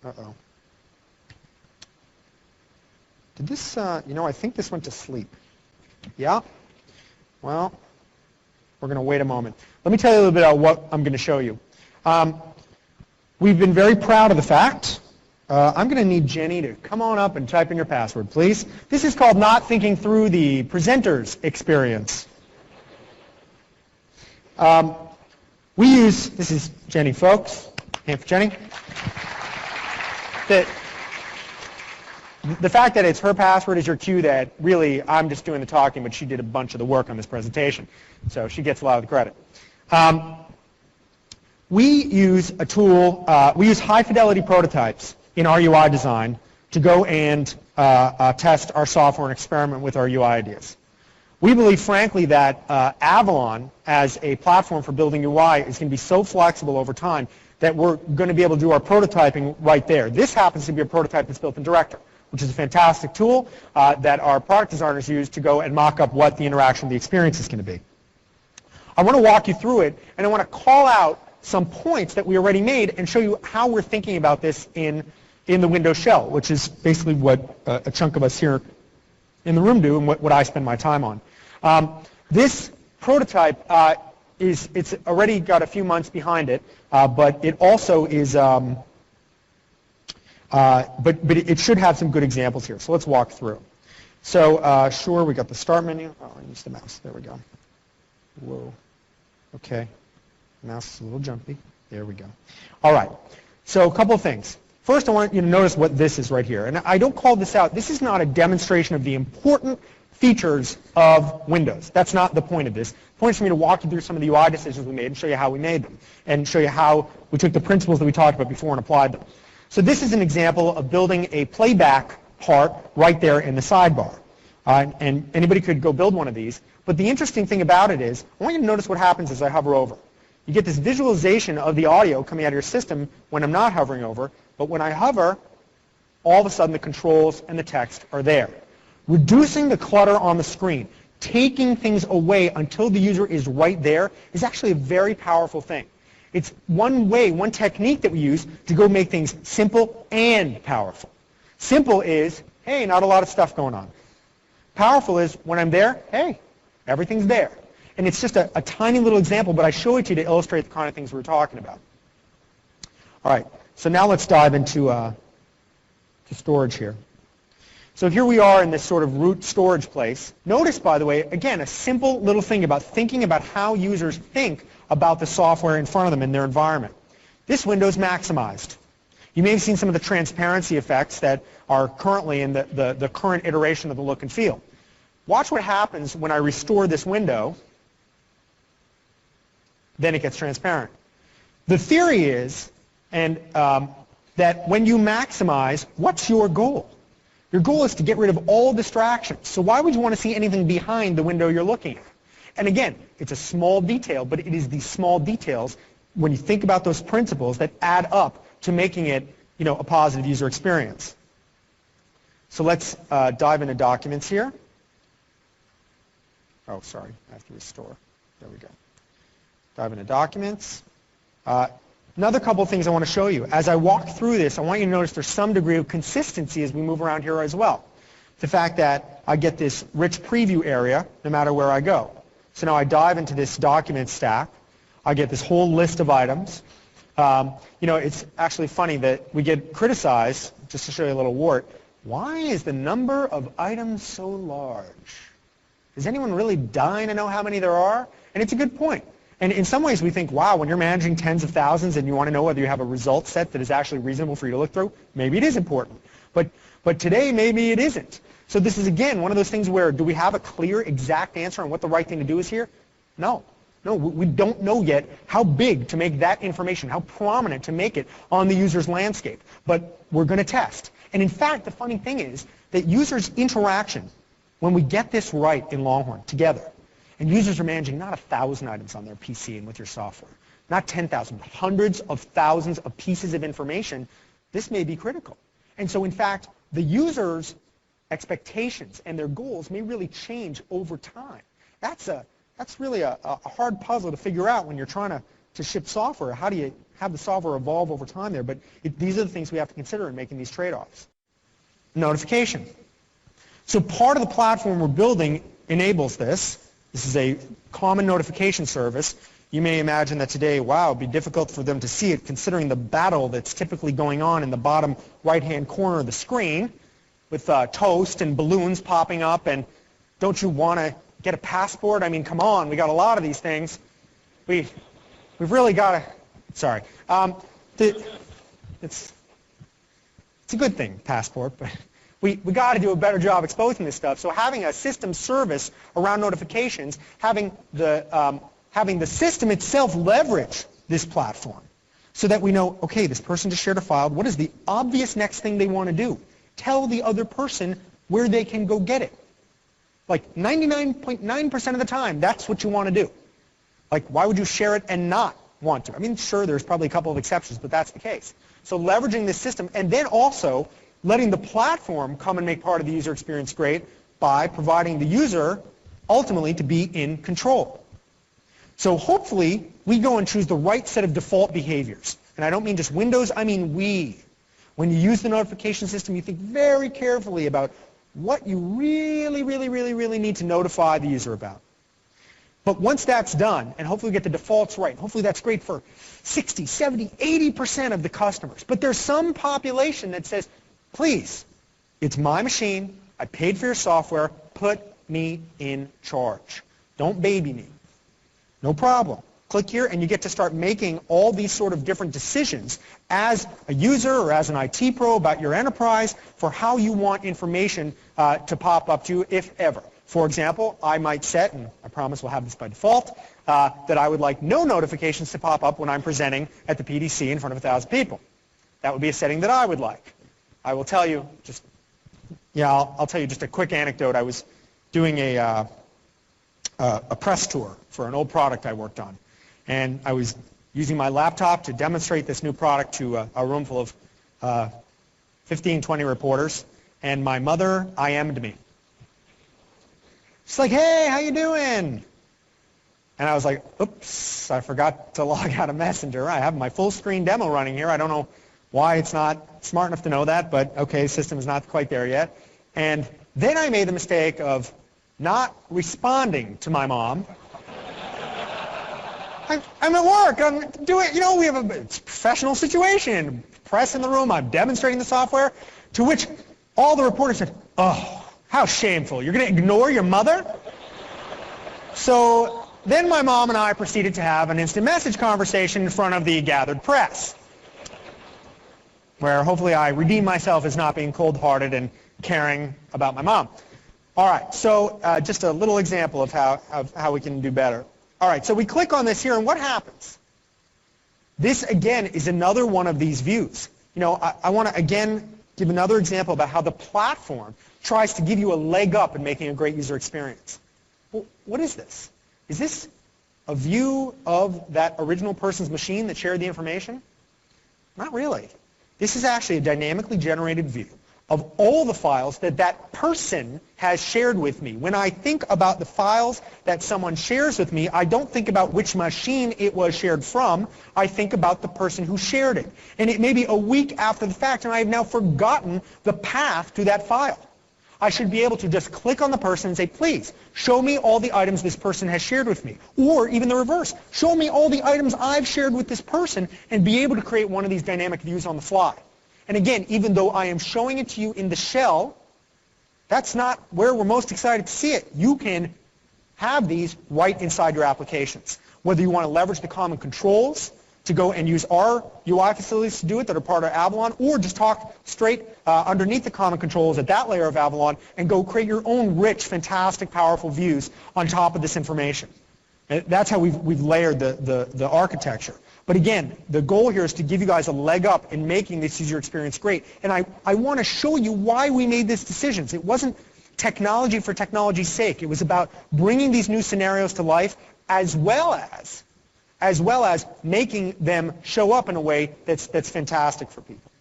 Uh-oh. Did this, I think this went to sleep. Yeah? Well, we're going to wait a moment. Let me tell you a little bit about what I'm going to show you. We've been very proud of the fact. I'm going to need Jenny to come on up and type in your password, please. This is called not thinking through the presenter's experience. We use, this is Jenny, folks. Hand for Jenny. The fact that it's her password is your cue that really I'm just doing the talking, but she did a bunch of the work on this presentation. So she gets a lot of the credit. We use a tool, we use high-fidelity prototypes in our UI design to go and test our software and experiment with our UI ideas. We believe, frankly, that Avalon as a platform for building UI is going to be so flexible over time that we're going to be able to do our prototyping right there. This happens to be a prototype that's built in Director, which is a fantastic tool that our product designers use to go and mock up what the interaction, the experience is going to be. I want to walk you through it, and I want to call out some points that we already made and show you how we're thinking about this in the Windows shell, which is basically what a chunk of us here in the room do and what I spend my time on. This prototype it's already got a few months behind it, but it also is, but it should have some good examples here. So let's walk through. So sure, we got the start menu. Oh, I used the mouse. There we go. Whoa. Okay. Mouse is a little jumpy. There we go. All right. So a couple of things. First, I want you to notice what this is right here. And I don't call this out. This is not a demonstration of the important features of Windows. That's not the point of this. The point is for me to walk you through some of the UI decisions we made and show you how we made them and show you how we took the principles that we talked about before and applied them. So this is an example of building a playback part right there in the sidebar. And anybody could go build one of these. But the interesting thing about it is, I want you to notice what happens as I hover over. You get this visualization of the audio coming out of your system when I'm not hovering over, but when I hover, all of a sudden the controls and the text are there. Reducing the clutter on the screen, taking things away until the user is right there is actually a very powerful thing. It's one way, one technique that we use to go make things simple and powerful. Simple is, hey, not a lot of stuff going on. Powerful is, when I'm there, hey, everything's there. And it's just a tiny little example, but I show it to you to illustrate the kind of things we're talking about. All right, so now let's dive into to storage here. So here we are in this sort of root storage place. Notice, by the way, again, a simple little thing about thinking about how users think about the software in front of them in their environment. This window is maximized. You may have seen some of the transparency effects that are currently in the current iteration of the look and feel. Watch what happens when I restore this window. Then it gets transparent. The theory is that when you maximize, what's your goal? Your goal is to get rid of all distractions. So why would you want to see anything behind the window you're looking at? And again, it's a small detail, but it is these small details, when you think about those principles, that add up to making it, a positive user experience. So let's dive into documents here. Oh, sorry, I have to restore. There we go. Dive into documents. Another couple of things I want to show you. As I walk through this, I want you to notice there's some degree of consistency as we move around here as well. The fact that I get this rich preview area no matter where I go. So now I dive into this document stack. I get this whole list of items. It's actually funny that we get criticized, just to show you a little wart, why is the number of items so large? Is anyone really dying to know how many there are? And it's a good point. And in some ways we think, wow, when you're managing tens of thousands and you want to know whether you have a result set that is actually reasonable for you to look through, maybe it is important. But today, maybe it isn't. So this is, again, one of those things where do we have a clear, exact answer on what the right thing to do is here? No. No, we don't know yet how big to make that information, how prominent to make it on the user's landscape. But we're going to test. And in fact, the funny thing is that users' interaction, when we get this right in Longhorn together, and users are managing not 1,000 items on their PC and with your software, not 10,000, but hundreds of thousands of pieces of information, this may be critical. And so, in fact, the user's expectations and their goals may really change over time. That's really a hard puzzle to figure out when you're trying to ship software. How do have the software evolve over time there, but these are the things we have to consider in making these trade-offs. Notification. So part of the platform we're building enables this. This is a common notification service. You may imagine that today, wow, it would be difficult for them to see it considering the battle that's typically going on in the bottom right-hand corner of the screen with toast and balloons popping up, and don't you want to get a passport? I mean, come on, we got a lot of these things. We've really got to, sorry. It's a good thing, passport, but we got to do a better job exposing this stuff. So having a system service around notifications, having the system itself leverage this platform so that we know, okay, this person just shared a file. What is the obvious next thing they want to do? Tell the other person where they can go get it. Like 99.9% of the time, that's what you want to do. Like, why would you share it and not want to? I mean, sure, there's probably a couple of exceptions, but that's the case. So leveraging this system, and then also letting the platform come and make part of the user experience great by providing the user ultimately to be in control. So hopefully we go and choose the right set of default behaviors. And I don't mean just Windows, I mean we. When you use the notification system, you think very carefully about what you really need to notify the user about. But once that's done, and hopefully we get the defaults right, hopefully that's great for 60, 70, 80% of the customers. But there's some population that says, please, it's my machine, I paid for your software, put me in charge. Don't baby me. No problem. Click here and you get to start making all these sort of different decisions as a user or as an IT pro about your enterprise for how you want information to pop up to you, if ever. For example, I might set, and I promise we'll have this by default, that I would like no notifications to pop up when I'm presenting at the PDC in front of 1,000 people. That would be a setting that I would like. I will tell you just, I'll tell you just a quick anecdote. I was doing a press tour for an old product I worked on, and I was using my laptop to demonstrate this new product to a room full of 15, 20 reporters, and my mother IM'd me. She's like, hey, how you doing? And I was like, oops, I forgot to log out of Messenger. I have my full screen demo running here. I don't know why it's not smart enough to know that, but okay, the system is not quite there yet. And then I made the mistake of not responding to my mom. I'm at work. I'm doing, we have it's a professional situation. Press in the room. I'm demonstrating the software. To which all the reporters said, oh, how shameful. You're going to ignore your mother? So then my mom and I proceeded to have an instant message conversation in front of the gathered press, where hopefully I redeem myself as not being cold-hearted and caring about my mom. All right, so just a little example of how we can do better. All right, so we click on this here, and what happens? This, again, is another one of these views. I want to, again, give another example about how the platform tries to give you a leg up in making a great user experience. Well, what is this? Is this a view of that original person's machine that shared the information? Not really. This is actually a dynamically generated view of all the files that that person has shared with me. When I think about the files that someone shares with me, I don't think about which machine it was shared from. I think about the person who shared it. And it may be a week after the fact, and I have now forgotten the path to that file. I should be able to just click on the person and say, please, show me all the items this person has shared with me. Or even the reverse, show me all the items I've shared with this person, and be able to create one of these dynamic views on the fly. And again, even though I am showing it to you in the shell, that's not where we're most excited to see it. You can have these right inside your applications. Whether you want to leverage the common controls to go and use our UI facilities to do it that are part of Avalon, or just talk straight underneath the common controls at that layer of Avalon and go create your own rich, fantastic, powerful views on top of this information. And that's how we've layered the architecture. But again, the goal here is to give you guys a leg up in making this user experience great. And I want to show you why we made these decisions. It wasn't technology for technology's sake. It was about bringing these new scenarios to life as well as making them show up in a way that's fantastic for people.